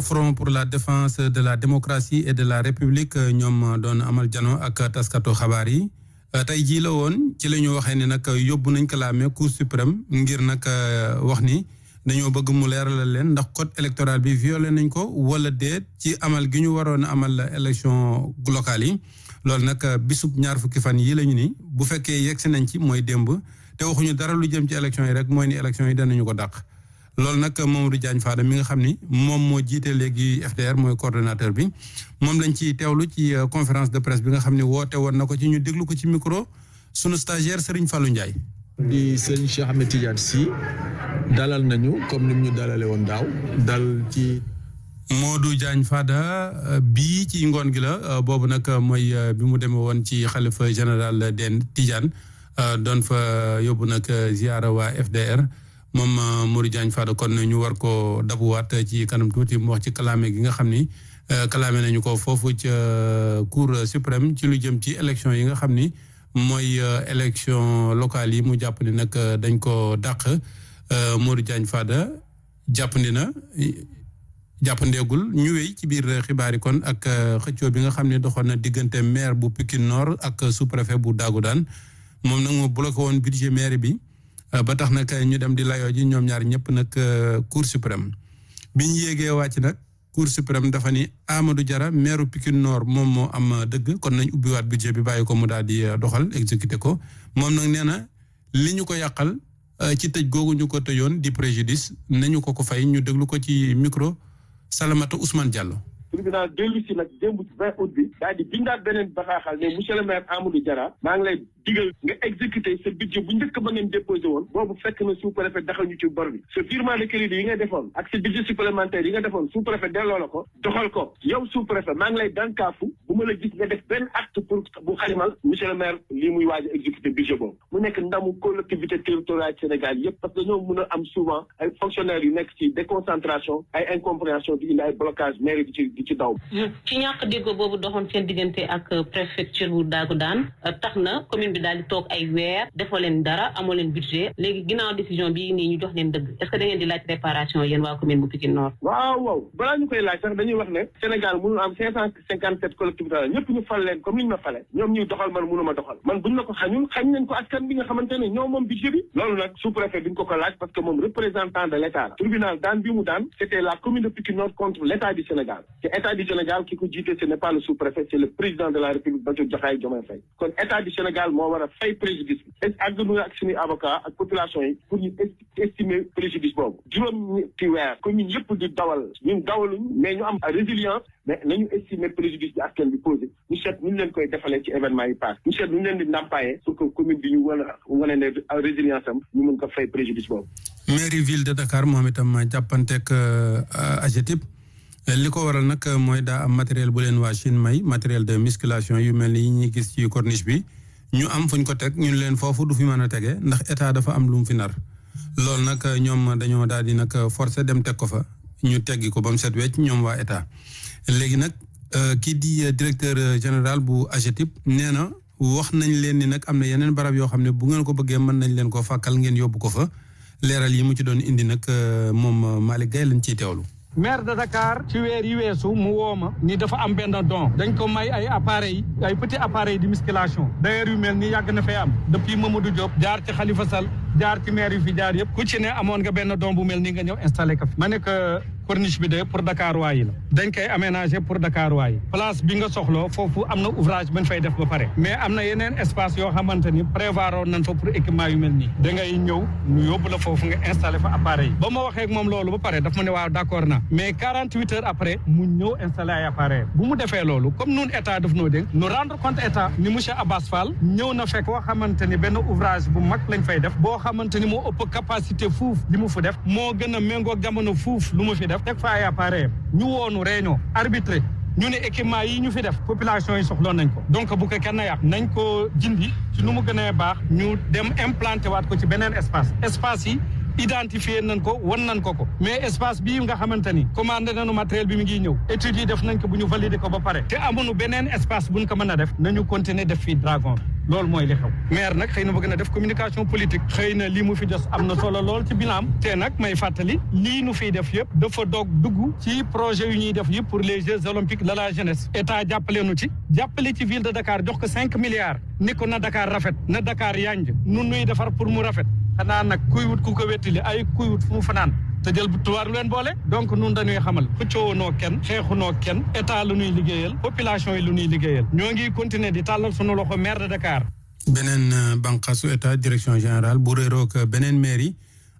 Front pour la défense de la démocratie et de la République ñoom doon amal jano ak taskatu xabaar yi tey jii la woon ci la ñu waxee ne nag yóbbu nañ kalaame Cour suprême ngir nag wax ni dañoo bëgg mu leeralal leen ndax code électoral bi violé nañ ko wala déet ci amal gi ñu waroon a amal élection locale yi loolu nag bisub ñaar fukki fan yi la ñu ni bu fekkee yegsi nañ ci mooy démb te waxuñu dara lu jëm ci élection yi rek mooy ni élection yi danañu ko dàq. loolu nag Mamadou Diagne Fada mi nga xam ni moom moo jiite léegi FDR mooy coordonnateur bi moom lañ ci teewlu ci conférence de presse bi nga xam ne woote woon na ko ci ñu déglu ko ci micro sunu stagiaire Serigne Fallou Ndiaye. di Serigne Cheikh Ahmed Tidiane Sy dalal nañu comme ni mu ñu dalale woon daaw dal ci. Modou Diagne Fada bii ci ngoon gi la boobu nag mooy bi mu demee woon ci xalifa général den Tidiane doon fa yóbbu nag ziara waa FDR. moom Modou Diagne Fada kon ñu war ko dabuwaat ci kanam tuuti mu wax ci kalaame gi nga xam ni kalaame nañu ko foofu ca Cour suprême ci lu jëm ci élection yi nga xam ni mooy élection locale yi mu jàpp ni nag dañ ko dàq Modou Diagne Fada jàppandeegul ñu wéy ci biir xibaar yi kon ak xëccoo bi nga xam ne doxoon na diggante maire bu Pikine Nord ak sous-préfet bu Dagoudane moom nag moo bloqué woon budget maire bi ba tax nag ñu dem di layoo ji ñoom ñaar ñëpp nag Cour suprême bi ñu yéegee wàcc nag Cour suprême dafa ni Amadou Diarra maire Pikine Nord moom moo am dëgg kon nañ ubbiwaat budget bi bàyyi ko mu daal di doxal exécuté ko moom nag nee na li ñu ko yàqal ci tëj googu ñu ko tëjoon di préjudice nañu ko fay ñu déglu ko ci micro Salamata Ousmane Diallo. tribunal dellu si nag démb 20 août bi daal di bindaat beneen bataaxal ne monsieur le maire Amadou Diarra maa ngi lay digal nga exécuter sa budget bu njëkk ba ngeen déposé woon boobu fekk na sous-préfet daxal ñu ci bor bi sa virement de crédit yi nga defoon ak sa budget supplémentaire yi nga defoon sous-préfet delloo la ko doxal ko yow sous-préfet maa ngi lay dankaafu bu ma la gis nga def benn acte pour bu xalimal monsieur le maire lii muy waaj a exécuter budget boobu mu nekk ndamu collectivité territoriale Sénégal yëpp parce que ñoo mën a am souvent ay fonctionnaires yu nekk ci déconcentration ay incompréhension di indi ay blocage maire di ci daw. ci ñàkk déggoo boobu doxoon seen diggante ak préfecture bu Dagoudane tax na commune bi daal di toog ay weer defoo leen dara amoo leen budget léegi ginnaaw décision bi nii ñu jox leen dëgg est-ce que da ngeen di laaj réparation yéen waa commune bu Pikine Nord. waaw balaa ñu koy laaj sax dañuy wax ne Sénégal mënul am 557 collectivités la ñëpp ñu fal leen comme ni ñu ma fale ñoom ñuy doxal man mënuma doxal man buñ ma ko xañ nañ ko askan bi nga xamante ne ñoom moom budget bi loolu nag sous-préfet duñ ko laaj parce que moom représentant de l'État la tribunal daan bi mu daan c'était la commune de Pikine Nord contre l'État du Sénégal te État du Sénégal ki ko jiite ce n'est pas le sous-préfet c'est le président de la République Bassirou Diomaye Faye kon État du Sénégal moo war a fay préjudice bi ak nu ak suñuy avocat ak population yi pour ñu estimer préjudice boobu juróom-ñetti weer ko ñun yëpp di dawal ñun dawaluñ mais ñu am résilience mais nañu estimer préjudice bi askan bi posé ñu seet ñu leen koy defalee ci événement yi passe ñu seet ñu leen di ndàmpaayee pour que commune bi ñu wane ne résilience am ñu mën ko fay préjudice boobu. mairie ville de Dakar moom itam jàppanteeg AGETIP li ko waral nag mooy daa am matériel bu leen waa Chine may matériel de musculation yu mel ni yi ñuy gis ci corniche bi ñu am fuñ ko teg ñun leen foofu du fi mën a tege ndax état dafa am lu mu fi nar loolu nag ñoom dañoo daal di nag forcé dem teg ko fa ñu teggi ko ba mu set wecc ñoom waa état léegi nag kii di directeur général bu AGETIP nee na wax nañ leen ni nag am na yeneen barab yoo xam ne bu ngeen ko bëggee mën nañ leen ko fàkkal ngeen yóbbu ko fa leeral yi mu ci doon indi nag moom Malick Gaye lañ ciy teewlu. maire de Dakar ci weer yi weesu mu wooma ni dafa am benn don dañ ko may ay appareils ay petit appareils de musculation d'ailleurs yu mel ni yàgg na fay am depuis Mamadou Diop jaar ci Khalifa Sall jaar ci maire yu fi jaar yëpp ku ci ne amoon nga benn don bu mel ni nga ñëw installé ko fi ma ne que corniche bi de pour Dakar waa yi la dañ koy aménager pour Dakar waa yi place bi nga soxloo foofu am na ouvrage bañ fay def ba pare mais am na yeneen espace yoo xamante ni prévoir woon nañ fa pour équipement yu mel nii da ngay ñëw ñu yóbbu la foofu nga installé fa appareil yi ba ma waxee ak moom loolu ba pare daf ma ne waaw d'accord na mais 48 heures après mu ñëw installé ay appareil bu mu defee loolu comme nun état daf noo dénk nu rendre compte état ni monsieur Abbas Fall ñëw na fekk boo xamante ni benn ouvrage bu mag lañ fay def boo xamante ni moo ëpp capacité fuuf li mu fu def moo gën a méngoo jamono fuuf lu mu fi def teg fa ay appareil ñu woonu réunion arbitré ñu ne équipement yi ñu fi def population yi soxloon nañ ko donc bu ko kenn yàq nañ ko jindi ci nu mu gën a baax ñu dem implanté waat ko ci beneen espace yi identifié nañ ko wan nañ ko mais espace bii nga xamante ni commandé nañu matériel bi mi ngi ñëw études yi def nañ ko bu ñu validé ko ba pare te amuñu beneen espace buñ ko mën a def nañu continuer def fii Dragon loolu mooy li xew maire nag xëy na bëgg na def communication politique xëy na lii mu fi des am na solo lool ci bilan te nag may fàttali lii nu fiy def yëpp dafa doog dugg ci projet yu ñuy def yëpp pour les Jeux olympiques de la jeunesse état jàppale nu ci jàppale ci ville de Dakar jox ko 5 milliards ni ko na Dakar rafet na Dakar yanj nun nuy defar pour mu rafet xanaa nag kuy wut ku ko wettili ay kuy wut fu mu fanaan te jël bu tuwaar leen boole donc nun dañuy xamal xëccoonoo kenn xeexunoo kenn état lu ñuy liggéeyal population yi lu ñuy liggéeyal ñoo ngi continuer di tàllal sunu loxo maire de Dakar. beneen bànqaasu état direction générale bu réeroog beneen mairie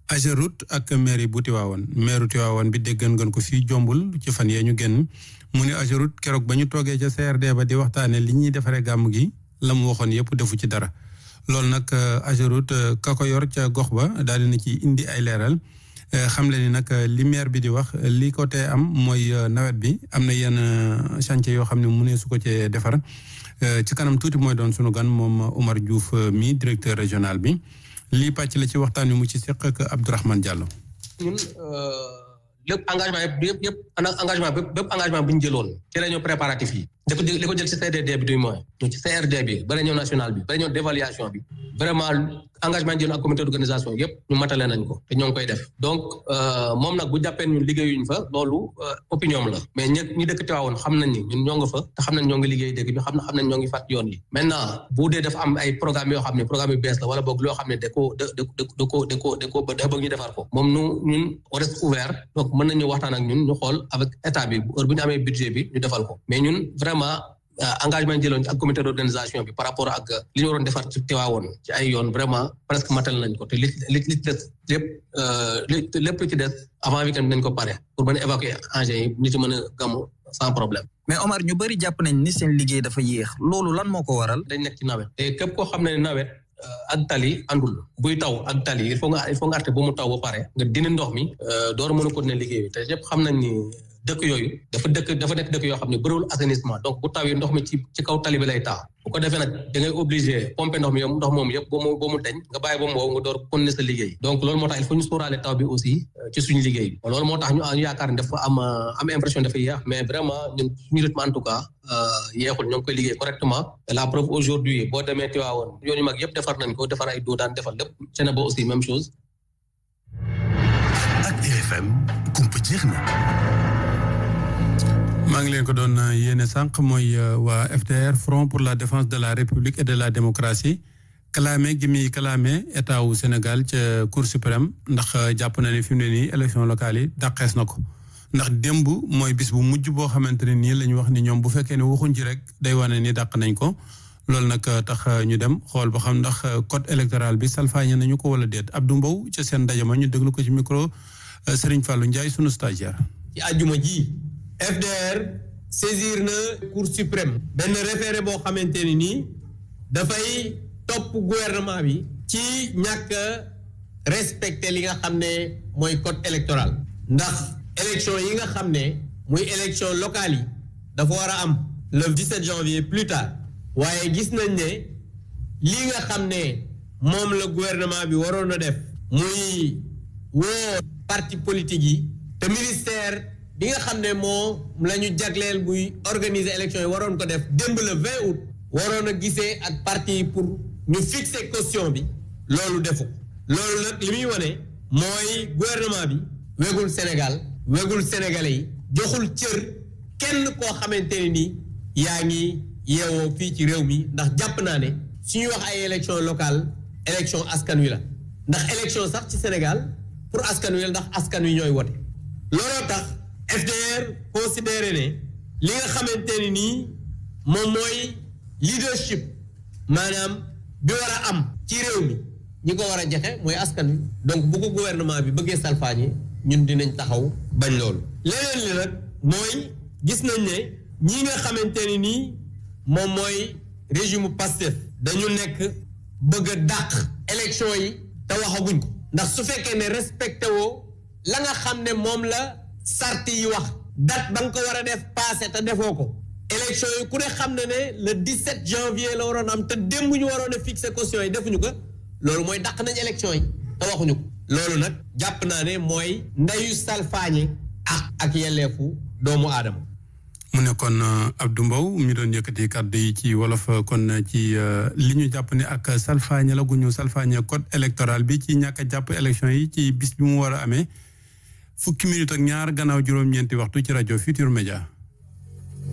Ageroute ak mairie bu Tivaouane maire Tivaouane bi déggan ngeen ko fii jombul ci fan yee ñu génn mu ne Ageroute keroog ba ñu toogee ca CRD ba di waxtaane li ñuy defaree gàmm gi la mu waxoon yëpp defu ci dara loolu nag Ageroute ka ko yor ca gox ba daal dina ci indi ay leeral xam le ni nag li maire bi di wax li ko tee am mooy nawet bi am na yenn chantier yoo xam ne mu ne su ko cee defar ci kanam tuuti mooy doon sunu gan moom Omar Diouf mi directeur régional bi lii pàcc la ci waxtaan wi mu ci seq ak Abdourahmane Diallo. ñun lépp engagement yëpp engagement bu ñu jëloon ci réunion préparatif yi li ko jël ci CDD bi du moins ci CRD bi ba réunion nationale bi ba réunion d'évaluation bi vraiment engagement yi jëloon ak comité d'organisation yëpp ñu matale nañ ko te ñoo ngi koy def donc moom nag bu jàppee ñun liggéeyuñ fa loolu opinion la mais ñi dëkk Tivaouane xam nañ ni ñun ñoo nga fa te xam nañ ñoo ngi liggéey dëkk bi xam nañ ñoo ngi fàtt yoon yi maintenant bu dee dafa am ay programme yoo xam ne programme yu bees la wala boog loo xam ne da bëgg ñu defar ko moom ñun on reste ouvert donc mën nañu waxtaan ak ñun ñu xool avec état bi heure bu ñu amee budget bi ñu defal ko mais ñun vraiment engagement jëloon ak comité d'organisation bi par rapport ak li ñu waroon defar ci Tivaouane ci ay yoon vraiment presque matal nañ ko te li des lépp ci des avant week-end nañ ko pare pour mën a évacuer engins yi ñu ci mën a gàmmu sans problème. mais Omar ñu bëri jàpp nañ ni seen liggéey dafa yéex loolu lan moo ko waral. dañ nekk ci nawet te képp koo xam ne nawet ak tali àndul buy taw ak tali il faut nga arte ba mu taw ba pare nga dindi ndox mi door a mën a continuer liggéey bi te ñëpp xam nañ ni dëkk yooyu dafa nekk dëkk yoo xam ne bëriwul assainissement donc bu tawee ndox mi ci kaw tali bi lay taa bu ko defee nag da ngay obligé pomper ndox moom yëpp ba mu deñ nga bàyyi ba mu wow nga door continuer sa liggéey donc loolu moo tax il faut ñu sóoraale taw bi aussi ci suñu liggéey bi loolu moo tax ñu yaakaar ne dafa am impression dafa yéex mais vraiment ñun suñu rythme en tout cas yeexul ñoo ngi koy liggéey correctement la preuve aujourd'hui boo demee Tivaouane yoonu mag yëpp defar nañ ko defar ay doodaan defar lépp Thiénaba aussi même chose. ak RFM kumpa jeex na. maa ngi leen ko doon yéene sànq mooy waa FDR Front pour la défense de la République et de la démocratie kalaame gi muy kalaame état wu Sénégal ca Cour suprême ndax jàpp na ne fi mu ne nii élection locale yi dàqees na ko ndax démb mooy bis bu mujj boo xamante ne nii la ñu wax ni ñoom bu fekkee ne waxuñ ci rek day wane ni dàq nañ ko loolu nag tax ñu dem xool ba xam ndax code électoral bi salfaañe nañu ko wala déet Abdou Mbow ca seen ndaje ma ñu déglu ko ci micro Serigne Fallou Ndiaye sunu stagiaire. ci àjjuma ji FDR saisir na Cour suprême benn référé boo xamante ni nii dafay topp gouvernement bi ci ñàkk respecter li nga xam ne mooy code électoral ndax élection yi nga xam ne muy élection locale yi dafa war a am le 17 janvier plus tard waaye gis nañ ne li nga xam ne moom la gouvernement bi waroon a def muy woo parti politique yi te ministère bi nga xam ne moo la ñu jagleel muy organiser élection yi waroon ko def démb le 20 août waroon a gisee ak parti yi pour ñu fixer caution bi loolu defu loolu nag li muy wane mooy gouvernement bi wegul Sénégal wegul Sénégalais yi joxul cër kenn koo xamante ne ni yaa ngi yeewoo fii ci réew mi ndax jàpp naa ne suñuy wax ay élection locale élection askan wi la ndax élection sax ci Sénégal pour askan wi la ndax askan wi ñooy wote looloo tax FDR considéré ne li nga xamante ni nii moom mooy leadership maanaam bi war a am ci réew mi ñi ko war a joxe mooy askan wi donc bu ko gouvernement bi bëggee salfaañe ñun dinañ taxaw bañ loolu leneen li nag mooy gis nañ ne ñi nga xamante ni nii moom mooy régime Pastef dañu nekk bëgg a dàq élection yi te waxaguñ ko ndax su fekkee ne respecté woo la nga xam ne moom la sart yi wax date ba nga ko war a def passé te defoo ko élection yi ku ne xam ne ne le 17 janvier la waroon am te démb ñu waroon a fixé caution yi defuñu ko loolu mooy dàq nañ élection yi te waxuñu ko loolu nag jàpp naa ne mooy ndeyu salfaañe ak yelleefu doomu aadama mu nekkoon Abdou Mbow mi doon yëkkati kàddu yi ci wolof kon ci li ñu jàpp ne ak salfaañe la gu ñu salfaañe code électoral bi ci ñàkk a jàpp élection yi ci bis bi mu war a amee 10 minutes ak ñaar gannaaw juróom-ñeenti waxtu ci rajo Futur Média.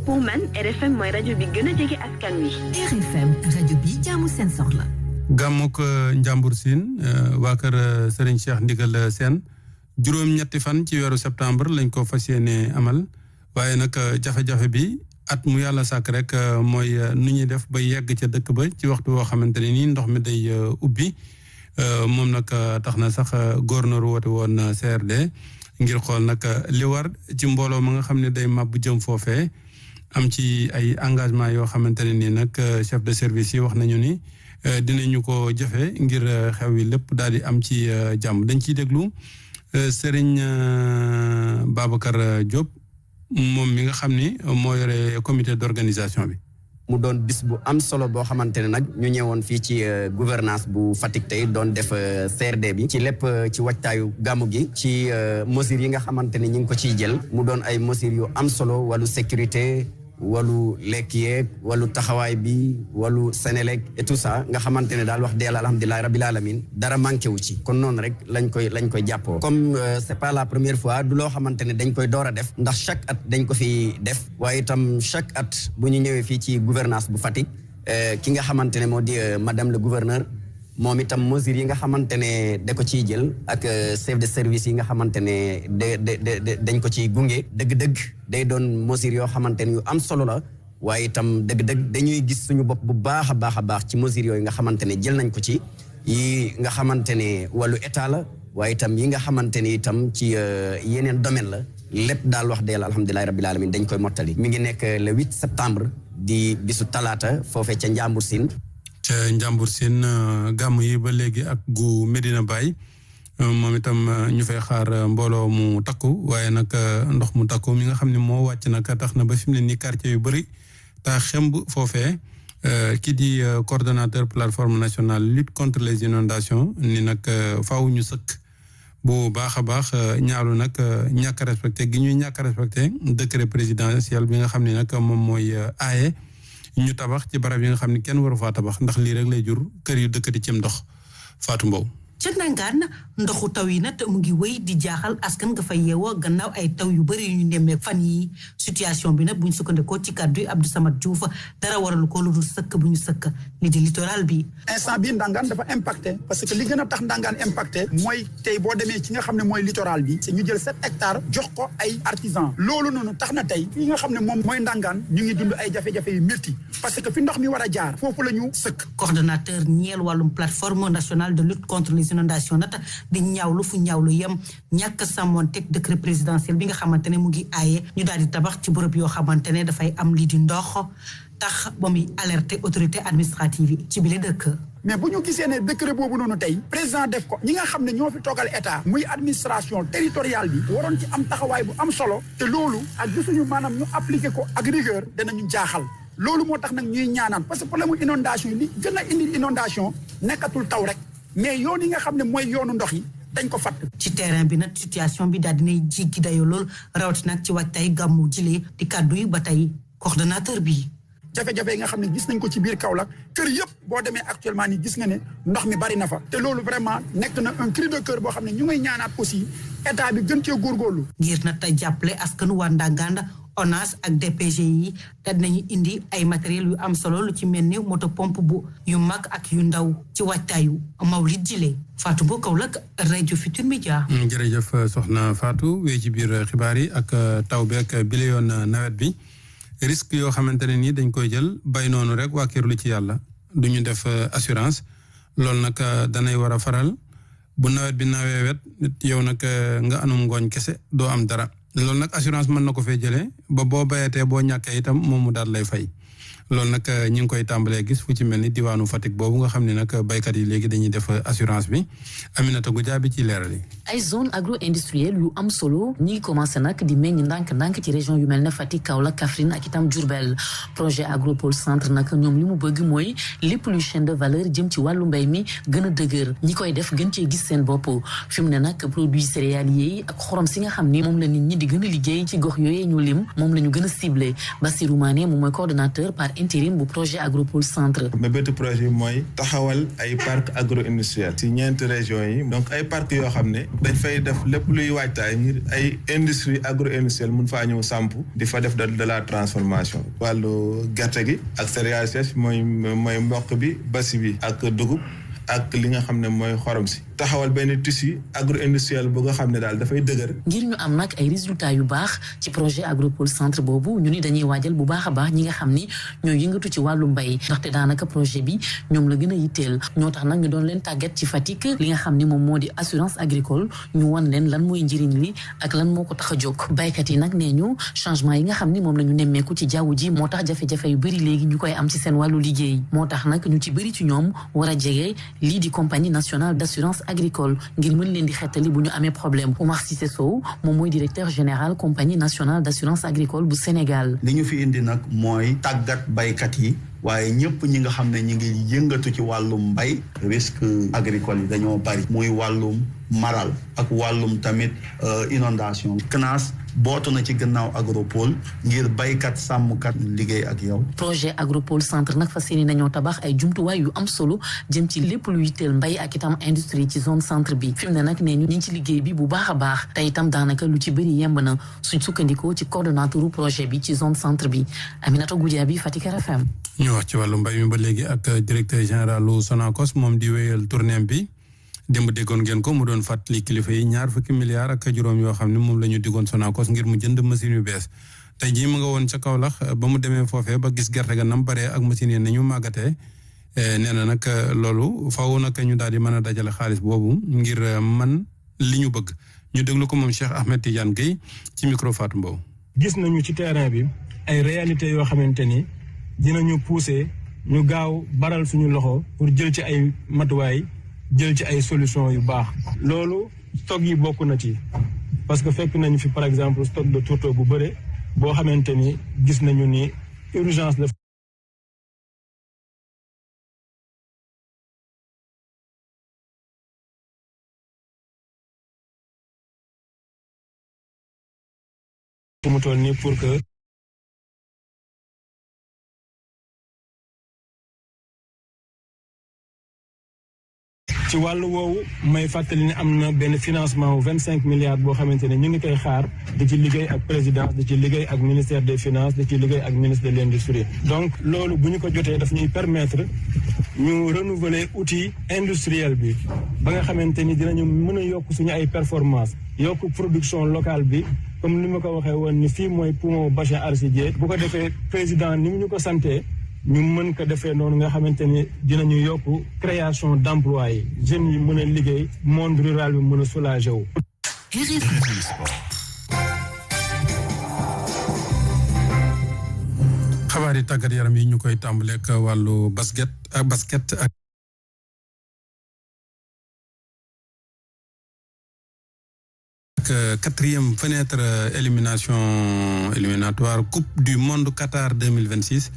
pour man RFM mooy rajo bi gën a jege askan wi. RFM rajo bi jaamu seen soxla. gàmmuk Njàmbur Siin waa kër Serigne Cheikh Ndigal Sène juróom-ñetti fan ci weeru septembre lañ ko fas yéene amal. waaye nag jafe-jafe bi at mu yàlla sàkk rek mooy nu ñuy def ba yegg ca dëkk ba ci waxtu woo xamante ne nii ndox mi day ubbi moom nag tax na sax gouverneur woote woon CRD ngir xool nag li war ci mbooloo ma nga xam ne day màbb jëm foofee am ci ay engagement yoo xamante ne nii nag chef de service yi wax nañu ni dinañu ko jëfe ngir xew yi lépp daal di am ci jàmm dañ ciy déglu Serigne Babacar Diop. moom mi nga xam ni moo yore comité d'organisation bi. mu doon bis bu am solo boo xamante ne nag ñu ñëwoon fii ci gouvernance bu Fatick tey doon def CRD bi ci lépp ci waajtaayu gàmmu gi ci mesures yi nga xamante ne ñu ngi ko ciy jël mu doon ay mesures yu am solo wàllu sécurité wàllu lekk yeeg wàllu taxawaay bi wàllu Sénélec et tout ça nga xamante ne daal wax dëgg alhamdulilah rabbil alamin dara manqué wu ci kon noonu rek lañ koy jàppoo comme c'est pas la première fois du loo xamante ne dañ koy door a def ndax chaque at dañ ko fi def waaye itam chaque at bu ñu ñëwee fii ci gouvernance bu Fatick ki nga xamante ne moo di madame le gouverneur moom itam mesures yi nga xamante ne da ko ciy jël ak chef de service yi nga xamante ne dañ ko ciy gunge dëgg-dëgg day doon mesures yoo xamante ne yu am solo la waaye itam dëgg-dëgg dañuy gis suñu bopp bu baax a baax ci mesures yooyu nga xamante ne jël nañ ko ci yi nga xamante ne wàllu état la waaye itam yi nga xamante ne itam ci yeneen domaine la lépp daal wax dëgg alhamdulilah rabbil alamin dañ koy mottali mi ngi nekk le 8 septembre di bisu talaata foofee ca Njàmbur Siin ca Njàmbur Siin gàmm yi ba léegi ak gu Medina Baye moom itam ñu fay xaar mbooloo mu takku waaye nag ndox mu takku mi nga xam ne moo wàcc nag tax na ba fi mu ne nii quartier yu bëri taa xemb foofee kii di coordonnateur plateforme nationale lutte contre les inondations ni nag faaw ñu sëkk bu baax a baax ñaalu nag ñàkk a respecté gi ñuy ñàkk a respecté décret présidentiel bi nga xam ne nag moom mooy aaye ñu tabax ci barab yi nga xam ne kenn waru faa tabax ndax lii rek lay jur kër yu dëkkati cim ndox Fatou Mbow. ca Ndangaan ndoxu taw yi nag mu ngi wéy di jaaxal askan nga fa yeewoo gannaaw ay taw yu bëri yu ñu nemmee fan yi situation bi nag bu ñu sukkandikoo ci kàddu yi Abdou Samad Diouf dara waralu ko lu dul sëkk bu ñu sëkk li di littoral bi. instant bi Ndangaan dafa impacté parce que li gën a tax Ndangaan impacté mooy tey boo demee ci nga xam ne mooy littoral bi c'est ñu jël 7 hectares jox ko ay artisans loolu noonu tax na tey fi nga xam ne moom mooy Ndangaan ñu ngi dund ay jafe-jafe yu métti parce que fi ndox mi war a jaar foofu la ñu sëkk. coordonnateur ñeel wàllum plateforme nationale de lutte contre les inondations nag di ñaawlu fu ñaawlu yem ñàkk sàmmoonteeg décret présidentiel bi nga xamante ne mu ngi aaye ñu daal di tabax ci bërëb yoo xamante ne dafay am lii di ndox tax ba muy alerter autorité administrative yi ci bile dëkk. mais bu ñu gisee ne décret boobu noonu tey président def ko ñi nga xam ne ñoo fi toogal état muy administration territoriale bi waroon ci am taxawaay bu am solo te loolu ak gisuñu maanaam ñu appliqué ko ak rigueur danañu jaaxal loolu moo tax nag ñuy ñaanaan parce que problème mu inondation yi li gën a indi inondation nekkatul taw rek mais yoon yi nga xam ne mooy yoonu ndox yi dañ ko fatt. ci terrain bi nag situation bi daal dinay jéggi dayoo lool rawatina nag ci waajtaay gàmmu jilee di kàddu yi ba tey coordonnateur bi. jafe-jafe yi nga xam ne gis nañ ko ci biir Kaolack kër yëpp boo demee actuellement nii gis nga ne ndox mi bari na fa te loolu vraiment nekk na un cri de cœur boo xam ne ñu ngay ñaanaat aussi état bi gën cee góorgóorlu. ngir nag tey jàppale askanu waa Ndangaan ONAS ak DPG yi daal nañu indi ay matériel yu am solo lu ci mel ni moto pompe bu yu mag ak yu ndaw ci waajtaayu Mawlid Jile Fatou Mbow Kaolack rajo Futur Média. jërëjëf soxna Fatou wéy ci biir xibaar yi ak taw bi ak bile yoon nawet bi risque yoo xamante ne nii dañ koy jël bay noonu rek wàkkiirlu ci yàlla du ñu def assurance loolu nag danay war a faral bu nawet bi nawee wet yow nag nga anum ngooñ kese doo am dara. loolu nag assurance mën na ko fee jëlee ba boo bayatee boo ñàkkee itam moom mu daal lay fay loolu nag ñu ngi koy tàmbalee gis fu ci mel ni diwaanu Fatick boobu nga xam ne nag baykat yi léegi dañuy def assurance bi Aminata Goudiaby ci leeral yi. ay zone agro-industrielle yu am solo ñi ngi commencé nag di meññ ndànk-ndànk ci région yu mel ne Fatick Kaolack Kaffrine ak itam Diourbel projet Agropole Centre nag ñoom li mu bëgg mooy lépp luy chaîne de valeur jëm ci wàllu mbay mi gën a dëgër ñi koy def gën cee gis seen bopp fi mu ne nag produits céréaliers yi ak xorom si nga xam ni moom la nit ñi di gën a liggéey ci gox yooyu ñu lim moom la ñu gën a ciblé Bassirou Mané moom mooy coordonnateur par intérim bu projet Agropole Centre. mébétu projet bi mooy taxawal ay parc agro-industriel ci ñeenti régions yi donc ay parc yoo xam ne dañ fay def lépp luy waajtaay ngir ay industrie agro-industrielle mun faa ñëw samp di fa def de la transformation wàllu gerte gi ak céréales sèches mooy mboq bi basi bi ak dugub ak li nga xam ne mooy xorom si taxawal benn tissu agro-industriel bu nga xam ne daal dafay dëgër. ngir ñu am nag ay résultats yu baax ci projet Agropole Centre boobu ñu ni dañuy waajal bu baax a baax ñi nga xam ni ñoo yëngatu ci wàllu mbay ndaxte daanaka projet bi ñoom la gën a yitteel ñoo tax nag ñu doon leen tàggat ci Fatick li nga xam ni moom moo di assurance agricole ñu wan leen lan mooy njëriñ li ak lan moo ko tax a jóg baykat yi nag nee ñu changement yi nga xam ni moom la ñu nemmeeku ci jaww ji moo tax jafe-jafe yu bëri léegi ñu koy am ci seen wàllu liggéey moo tax nag ñu ci bëri ci ñoom war a jege lii di compagnie nationale d'assurance agricole ngir mën leen di xettali bu ñu amee problème Oumar Cissé Sow moom mooy directeur général compagnie nationale d'assurance agricole bu Sénégal. li ñu fi indi nag mooy tàggat baykat yi waaye ñëpp ñi nga xam ne ñi ngi yëngatu ci wàllum mbay risque agricole yi dañoo bari muy wàllum maral ak wàllum tamit inondation CNAAS bootu na ci gannaaw Agropole ngir baykat sàmmkat liggéey ak yow. projet Agropole Centre nag fas yéene nañoo tabax ay jumtuwaay yu am solo jëm ci lépp lu yitteel mbay ak itam industrie ci zone centre bi fi mu ne nag nee ñu ngi ci liggéey bi bu baax a baax te itam daanaka lu ci bëri yemb na suñ sukkandikoo ci coordonnateur projet bi ci zone centre bi Aminata Goudiaby Fatick RFM. ñu wax ci wàllu mbay mi ba léegi ak directeur général lu Sonacos moom di wéyal tournée bi démb déggoon ngeen ko mu doon fàttali kilifa yi 20 milliards ak juróom yoo xam ne moom la ñu diggoon Sonacos ngir mu jënd machine yu bees tey jii mu nga woon ca Kaolack ba mu demee foofee ba gis gerte ga nam baree ak machine yi nañu màggatee nee na nag loolu faaw nag ñu daal di mën a dajale xaalis boobu ngir man li ñu bëgg ñu déglu ko moom Cheikh Ahmed Tidiane Gueye ci micro Fatou Mbow. gis nañu ci terrain bi ay réalités yoo xamante ni dinañu pousser ñu gaaw baral suñu loxo pour jël ci ay matuwaay jël ci ay solutions yu baax. loolu stock yi bokk na ci parce que fekk nañu fi par exemple stock de tourteau bu bëre boo xamante ni gis nañu ni urgence la. fu mu toll nii pour que. ci wàllu woowu may fàttali ne am na benn financement wu 25 milliards boo xamante ne ñu ngi koy xaar di ci liggéey ak présidence di ci liggéey ak ministère des finances di ci liggéey ak ministre de l'industrie donc loolu bu ñu ko jotee daf ñuy permettre ñu renouveler outil industriel bi ba nga xamante ni dinañu mën a yokk suñu ay performance yokk production locale bi comme ni ma ko waxee woon ni fii mooy poumon bassin arachidier bu ko defee président ni mu ñu ko santee ñu mën ko defee noonu nga xamante ni dinañu yokk création d'emploi yi jeunes yi mën a liggéey monde rural bi mën a soulager wu. xabaar yi tàggat yaram yi ñu koy tàmbaleek wàllu basket ak quatrième fenêtre éliminatoire coupe du monde Qatar 2026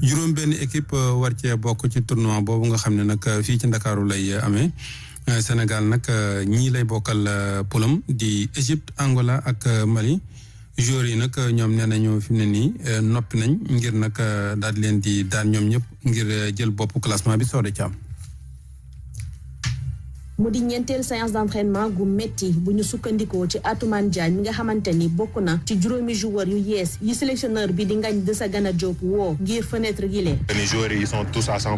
juróom benn équipe war cee bokk ci tournoi boobu nga xam ne nag fii ci Ndakaaru lay amee Sénégal nag ñii lay bokkal poulam di Égypte Angola ak Mali joueurs yi nag ñoom nee nañu fi mu ne nii noppi nañ ngir nag daal di leen di daan ñoom ñëpp ngir jël bopp classement bi soode ci am. mu di ñeenteel séance d'entraînement gu metti bu ñu sukkandikoo ci Atoumane Diagne mi nga xamante ni bokk na ci juróomi joueur yu yees yi sélectionneur bi di Ngagne Desagana Diop woo ngir fenêtre yi lee. les joueurs yi sont tous à 100%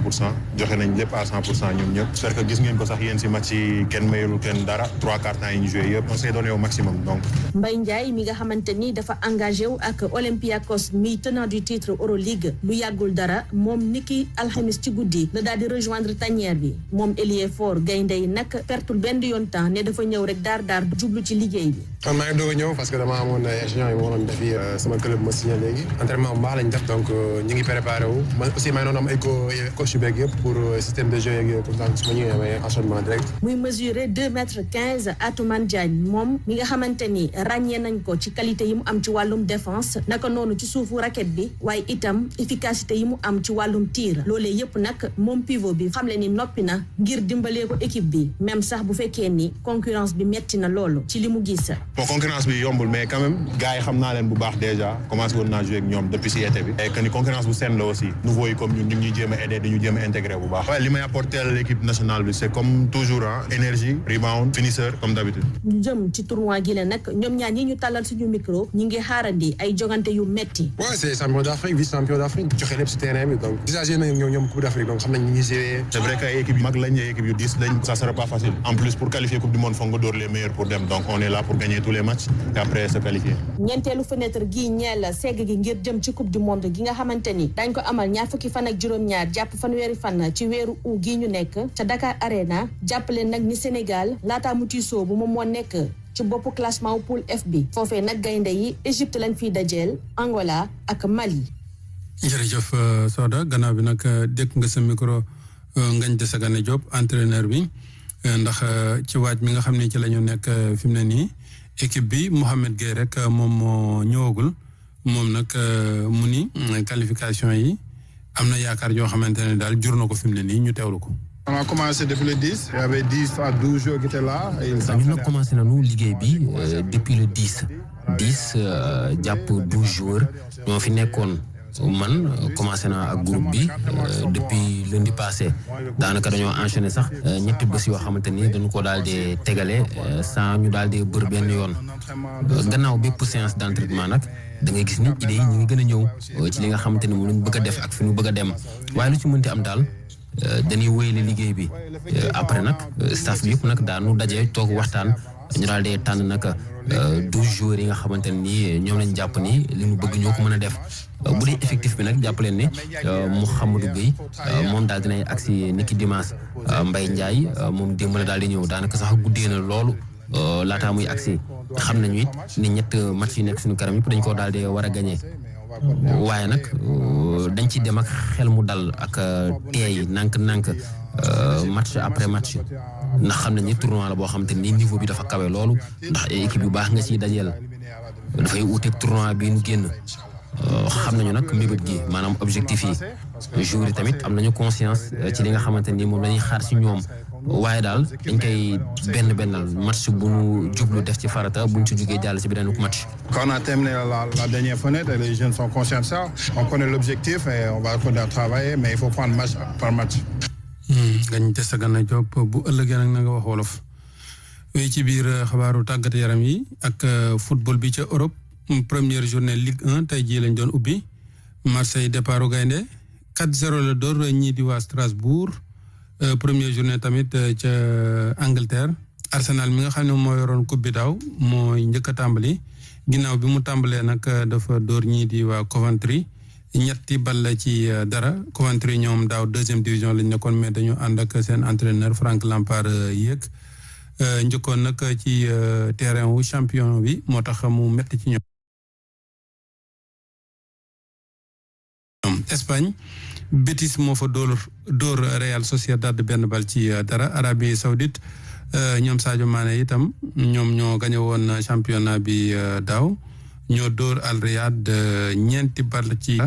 joxe nañ lépp à 100% ñoom ñëpp. j'espère que gis ngeen ko sax yéen si match yi kenn mayul kenn dara 3/4 temps yi ñu joué yëpp on s'est donné au maximum donc. Mbaye Ndiaye mi nga xamante ni dafa engagé wu ak Olympiakos mi tenant du titre Euroleague lu yàggul dara moom niki alxamis ci guddi la daal di rejoindre tanière bi moom ailier fort gaynde yi nag pertul benn yoon temps ne dafa ñëw rek daar jublu ci liggéey bi. kon maa ngi doog a ñëw parce que dama amoon échéance yi ma waroon def yi sama club ma signé léegi entraînement bu baax lañ def donc ñu ngi préparé wu man aussi maa ngi doon am ay coach yu beeg yëpp pour système de jeu yeeg comme ça su ma ñëwee amee enchaînement direct. muy mesurer 2,15 m Atoumane Diagne moom mi nga xamante ni ràññee nañ ko ci qualité yi mu am ci wàllum défense naka noonu ci suufu raquette bi waaye itam efficacité yi mu am ci wàllum tir loolee yëpp nag moom pivot bi xamle ni noppi na ngir dimbalee ko équipe bi même sax bu fekkee ni concurrence bi metti na loolu ci li mu gis. bon concurrence bi yombul mais quand même gars yi xam naa leen bu baax déjà commencé woon naa jouer ak ñoom depuis si été bi et que ni concurrence bu seen la aussi nouveau yi comme ñun ñu ngi ñuy jéem a aider di ñu jéem a intégré bu baax. waaye li may apporter l'équipe nationale bi c'est comme toujours énergie rebound finisseur comme d'habitude. ñu jëm ci tournoi gi la nag ñoom ñaar ñi ñu tàllal suñu micro ñi ngi xaarandi ay jogante yu metti. ouais c'est champion d'Afrique vice champion d'Afrique joxe lépp si terrain bi donc visagé nañ ñoom coupe d'Afrique donc xam nañ ñu ngi jouer. c'est vrai que ay équipe yu mag lañ ay équipe yu 10 lañ ça sera pas facile en plus pour qualifier coupe du monde foog nga door les meilleurs pour dem donc on est là pour gagner tous les matchs et après se qualifier. ñeenteelu fenêtre gii ñeel segg gi ngir jëm ci coupe du monde gi nga xamante ni dañ ko amal ñaar fukki fan ak juróom-ñaar jàpp fanweeri fan ci weeru août gii ñu nekk ca Dakar Arena jàppale nag ni Sénégal laataa mu ciy soobu moom moo nekk ci boppu classement wu poule F bi foofee nag gaynde yi Égypte lañ fiy dajeel Angola ak Mali. jërëjëf Soda gannaaw bi nag dégg nga sa micro Ngagne Desagana Diop entraîneur bi ndax ci waaj mi nga xam ne ci la ñu nekk fi mu ne nii équipe bi Mohamed Gueye rek moom moo ñëwagul moom nag mu ni qualification yi am na yaakaar yoo xamante ne daal jur na ko fi mu ne nii ñu teewlu ko. On a commencé depuis le 10, il y avait 10 à 12 joueurs qui étaient là. Nous avons commencé nañu liggéey bi depuis le 10 jàpp 12 joueurs ñoo fi nekkoon. man commencé naa ak groupe bi depuis lundi passé daanaka dañoo enchaîné sax ñetti bés yoo xamante ni dañu ko daal di tegale sans ñu daal di bër benn yoon gannaaw bépp séance d'entraînement nag da ngay gis ni idées yi ñu ngi gën a ñëw ci li nga xamante ni moom lañu bëgg a def ak fi ñu bëgg a dem waaye lu ci mënti am daal dañuy wéyale liggéey bi après nag staff bi yëpp nag daanu daje toog waxtaan ñu daal di tànn nag 12 joueurs yi nga xamante ni ñoom lañ jàpp ni li ñu bëgg ñoo ko mën a def bu dee effectif bi nag jàpp leen ne Mouhamadou Gueye moom daal dinay agsi niki dimanche Mbaye Ndiaye moom démb la daal di ñëw daanaka sax guddee na loolu laataa muy agsi xam nañu it ni ñett match yi nekk suñu kanam yëpp dañ koo daal di war a gagné waaye nag dañ ci dem ak xel mu dal ak teey nànk-nànk match après match ndax xam nañ ni tournoi la boo xamante ni niveau bi dafa kawe loolu ndax ay équipe yu baax nga ciy dajeel dafay uuteeg tournoi bi ñu génn xam nañu nag mbébét gi maanaam objectif yi joueurs yi tamit am nañu conscience ci li nga xamante ni moom la ñuy xaar ci ñoom waaye daal dañ koy bennal match bu ñu jublu def ci farata bu ñu ci jógee jàll ci beneen match. Quand on a terminé la dernière fenêtre et les jeunes sont conscients de ça, on connaît l'objectif et on va continuer à travailler mais il faut prendre match par match. Ngagne Desagana Diop bu ëllëgee nag na nga wax wolof wéy ci biir xabaaru tàggat yaram yi ak football bi ca Europe première journée Ligue 1 tey jii lañ doon ubbi Marseille départu gaynde 4-0 la door ñii di waa Strasbourg première journée tamit ca Angleterre Arsenal mi nga xam ne moo yoroon coupe bi daaw mooy njëkk a tàmbali ginnaaw bi mu tàmbalee nag dafa door ñii di waa Coventry ñetti bal la ci dara Coventry ñoom daaw deuxième division lañ nekkoon mais dañu ànd ak seen entraîneur Frank Lampard yéeg njëkkoon nag ci terrain wu champion bi moo tax mu metti ci ñoom. Espagne Betis moo fa dóor Real Sociedad benn bal ci dara Arabie Saoudite ñoom Sadio Mané itam ñoom ñoo gañe woon championnat bi daaw ñoo dóor Al Riyad ñeenti bal ci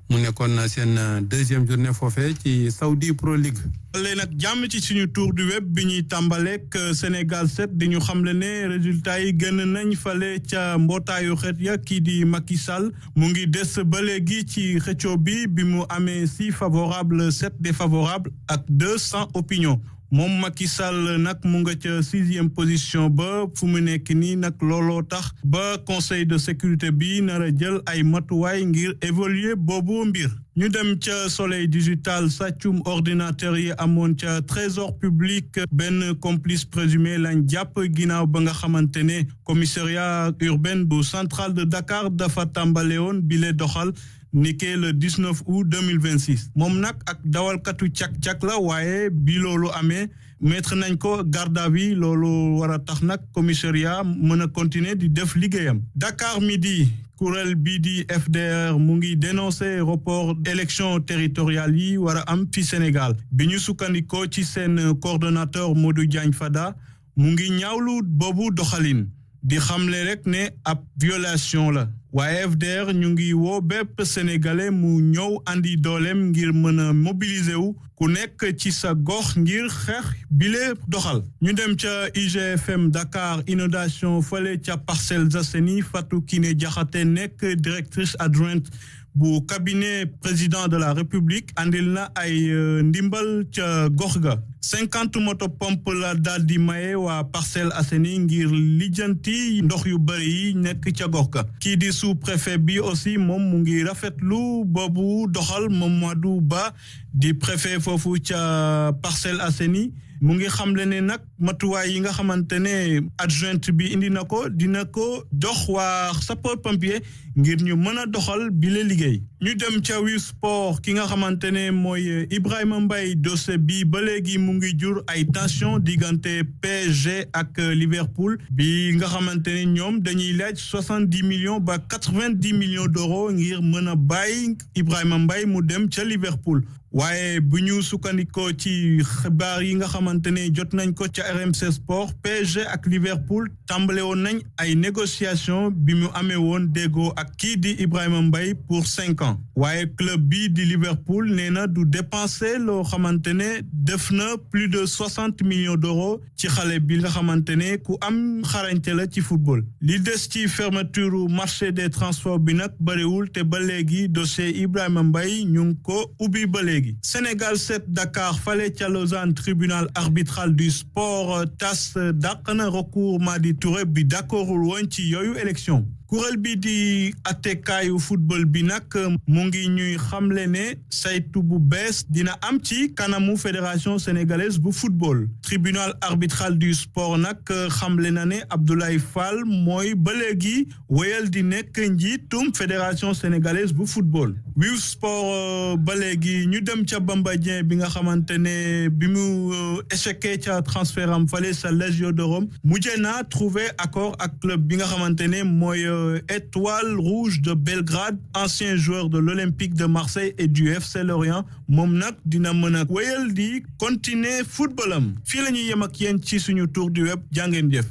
mu nekkoon seen deuxième journée foofee ci Saudi Pro League. léegi nag jàmm ci suñu tour du web bi ñuy tàmbaleek Sénégal 7 di ñu xamle ne résultat yi gën nañ fale ca mbootaayu xeet ya kii di Macky Sall mu ngi des ba léegi ci xëccoo bi mu amee 6 favorables 7 défavorables ak 200 opinions. moom Macky Sall nag mu nga ca 6e position ba fu mu nekk nii nag looloo tax ba conseil de sécurité bi nar a jël ay matuwaay ngir évoluer boobu mbir. ñu dem ca Soleil digital sàccum ordinateur yi amoon ca trésor public benn complice présumé lañ jàpp ginnaaw ba nga xamante ne commissariat urbain bu central de Dakar dafa tàmbale woon bile doxal niki le 19 août 2026 moom nag ak dawalkatu cak-cak la waaye bi loolu amee mettre nañ ko garde à vue loolu war a tax nag commissariat mën a continuer di def liggéeyam. Dakar Midi kuréel bii di FDR mu ngi dénoncer report élection territoriale yi war a am fi Sénégal bi ñu sukkandikoo ci seen coordonnateur Modou Diagne Fada mu ngi ñaawlu boobu doxalin di xamle rek ne ab violation la waaye FDR ñu ngi woo bépp sénégalais mu ñëw andi dooleem ngir mën a mobiliser wu ku nekk ci sa gox ngir xeex bile doxal. ñu dem ca IGFM Dakar inondation fële ca Parcelles Assainies Fatou Kiné Diakhaté nekk directrice adjointe bu cabinet président de la République andil na ay ndimbal ca gox ga 50 moto pompe la daal di maye waa Parcelles Assainies ngir lijjanti ndox yu bëri yi nekk ca gox ga kii di sous-préfet bi aussi moom mu ngi rafetlu boobu doxal Mamadou Ba di préfet foofu ca Parcelles Assainies mu ngi xamle ne nag matuwaay yi nga xamante ne adjointe bi indi na ko dina ko dox waa sapeur pompier ngir ñu mën a doxal bi la liggéey. ñu dem ca Wii Sport ki nga xamante ne mooy Ibrahima Mbaye dossier bi ba léegi mu ngi jur ay tension diggante PSG ak Liverpool bi nga xamante ne ñoom dañuy laaj 70 millions ba 90 millions d'euros ngir mën a bàyyi Ibrahima Mbaye mu dem ca Liverpool. waaye bu ñu sukkandikoo ci xibaar yi nga xamante ne jot nañ ko ca RMC Sport PSG ak Liverpool tàmbale woon nañ ay négociation bi mu amee woon déggoo ak kii di Ibrahima Mbaye pour 5 ans waaye club bi di Liverpool nee na du dépenser loo xamante ne def na plus de 60 millions d'euros ci xale bi nga xamante ne ku am xarañte la ci football. li des ci fermeture marché des transports bi nag bëriwul te ba léegi dossier Ibrahima Mbaye ñu ngi ko ubbi ba léegi. Sénégal 7 Dakar fale ca Lausanne tribunal arbitral du sport tas dàq na recours Madi Touré bi d'accordul woon ci yooyu élection kuréel bi di attekaayu football bi nag mu ngi ñuy xamle ne saytu bu bees dina am ci kanamu fédération sénégalaise bu football tribunal arbitral du sport nag xamle na ne Abdoulaye Fall mooy ba léegi wéyal di nekk njiitum fédération sénégalaise bu football. Wii Sport ba léegi ñu dem ca Bamba Dieng bi nga xamante ne bi mu échecé ca transfert am fale sa Lazio de Rome mujjee na trouvé accord ak club bi nga xamante ne mooy Étoile Rouge de Belgrade ancien joueur de l'Olympique de Marseille et du FC Lorient moom nag dina mën a wéyal di continuer footballam fii la ñuy yem ak yéen ci suñu tour du web jàngeen jëf.